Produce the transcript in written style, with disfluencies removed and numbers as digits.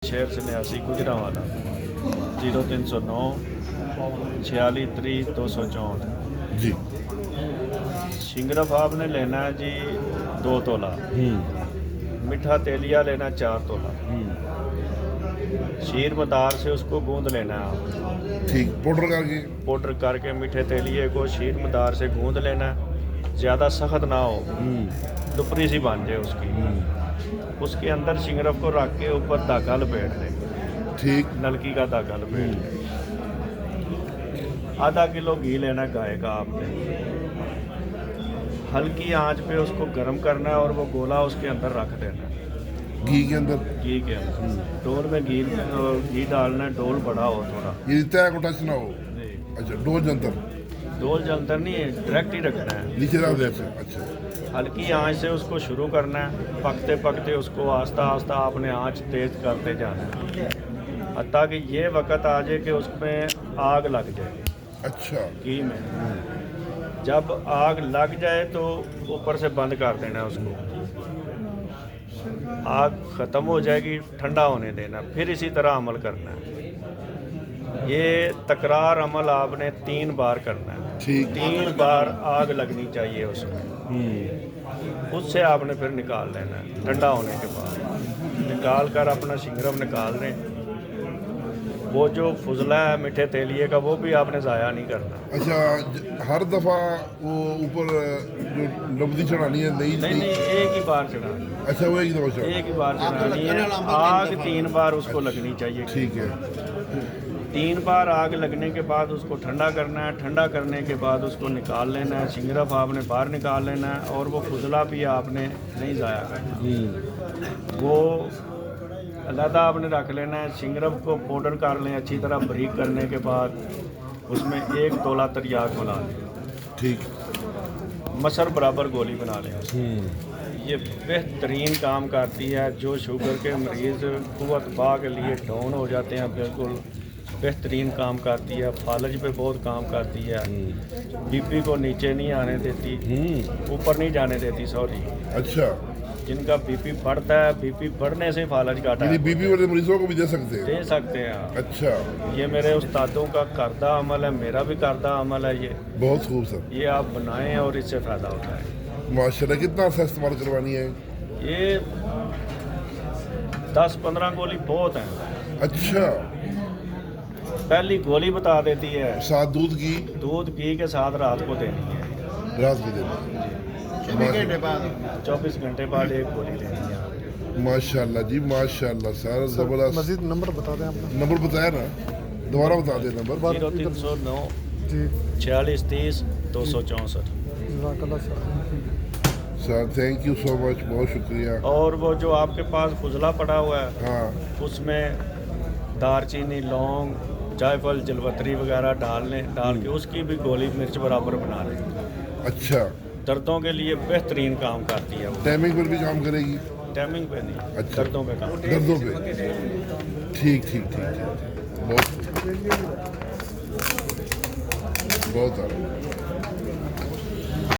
शहर से 89 गुजरांवाला 0309 46 30 264 जी। शिंगरफ आपने लेना है जी 2 तोला, मीठा तेलिया लेना 4 तोला, शीर मदार से उसको गूंद लेना है आप, ठीक, पाउडर करके। पाउडर करके मीठे तेलिए को शीर मदार से गूंद लेना है, ज़्यादा सख्त ना हो, दुपरी सी बन जाए उसकी। उसके अंदर शिंगरफ को रख के ऊपर धागा लपेट लें, ठीक, नलकी का धागा लपेट लें। आधा किलो घी लेना है गाय का आपने, हल्की आंच पे उसको गर्म करना है और वो गोला उसके अंदर रख देना है। घी के अंदर। घी के अंदर डोल में घी डालना है, डोल बड़ा हो थोड़ा। ये तय को टच ना हो। जी, अच्छा, डोज अंदर डोल जलतर नहीं है, डायरेक्ट ही रखना है। नीचे रख दे। अच्छा, हल्की आंच से उसको शुरू करना है, पकते पकते उसको आस्ता आस्ता आपने आंच तेज करते जाना है, हत्ता कि ये वक्त आ जाए कि उसमें आग लग जाए अच्छा, घी में। जब आग लग जाए तो ऊपर से बंद कर देना है उसको, आग ख़त्म हो जाएगी, ठंडा होने देना, फिर इसी तरह अमल करना है। ये तकरार अमल आपने 3 बार करना है। ठीक। 3 बार आग लगनी चाहिए उसमें, उससे आपने फिर निकाल लेना है। ठंडा होने के बाद निकाल कर अपना शिंगरफ निकाल लें। वो जो फुजला है मीठे तेलिए का वो भी आपने ज़ाया नहीं करना। अच्छा, हर दफ़ा वो ऊपर जो नबदी चढ़ानी है नहीं नहीं? एक ही बार चढ़ानी है, अच्छा, वो एक दफ़ा चढ़ा। एक ही बार चढ़ानी है। आग 3 बार उसको लगनी चाहिए। ठीक है। 3 बार आग लगने के बाद उसको ठंडा करना है। ठंडा करने के बाद उसको निकाल लेना है, शिंगरफ आपने बाहर निकाल लेना है और वो फुजला भी आपने नहीं ज़ाया करना, वो अलहदा आपने रख लेना है। शिंगरफ को पाउडर कर लें अच्छी तरह बारीक करने के बाद उसमें 1 तोला तरियाक मिला लें, ठीक। मसर बराबर गोली बना लें। ये बेहतरीन काम करती है। जो शुगर के मरीज़ कुव्वत बा के लिए डाउन हो जाते हैं, बिल्कुल बेहतरीन काम करती है। फालज पे बहुत काम करती है, बीपी को नीचे नहीं आने देती, ऊपर नहीं जाने देती, सॉरी। अच्छा, जिनका बीपी बढ़ता है, बीपी बढ़ने से फालज काटा यानी है, बीपी वाले मरीजों को भी दे सकते हैं? दे सकते हैं आप। अच्छा, ये मेरे उस्तादों का करदा अमल है, मेरा भी करदा अमल है। ये बहुत खूब सर, ये आप बनाएं और इससे फ़ायदा उठाएं। माशाल्लाह। कितना सा इस्तेमाल करवानी है? ये 10-15 गोली बहुत हैं। अच्छा, पहली गोली बता देती है, साथ दूध की दूध घी के साथ रात को देनी है। रात को देनी। 24 घंटे बाद एक गोली लेनी है। माशाल्लाह जी, माशाल्लाह सर, ज़बरदस्त। मज़ीद नंबर बता दें आपने। नंबर बताया ना, दोबारा बता दें नंबर। 0309 जी, 46 30 264। जज़ाकल्लाह sir. Sir thank you so much, बहुत शुक्रिया। और वो जो आपके पास फुजला पड़ा हुआ है, हाँ, उसमें दारचीनी, लौंग, जायफल, जलवतरी वगैरह डाल के उसकी भी गोली मिर्च बराबर बना लें। अच्छा। दर्दों के लिए बेहतरीन काम करती है वो। टाइमिंग पर भी काम करेगी? टाइमिंग पे नहीं, अच्छा। दर्दों पे काम। दर्दों पे? ठीक ठीक ठीक ठीक, बहुत बहुत आ रहा है।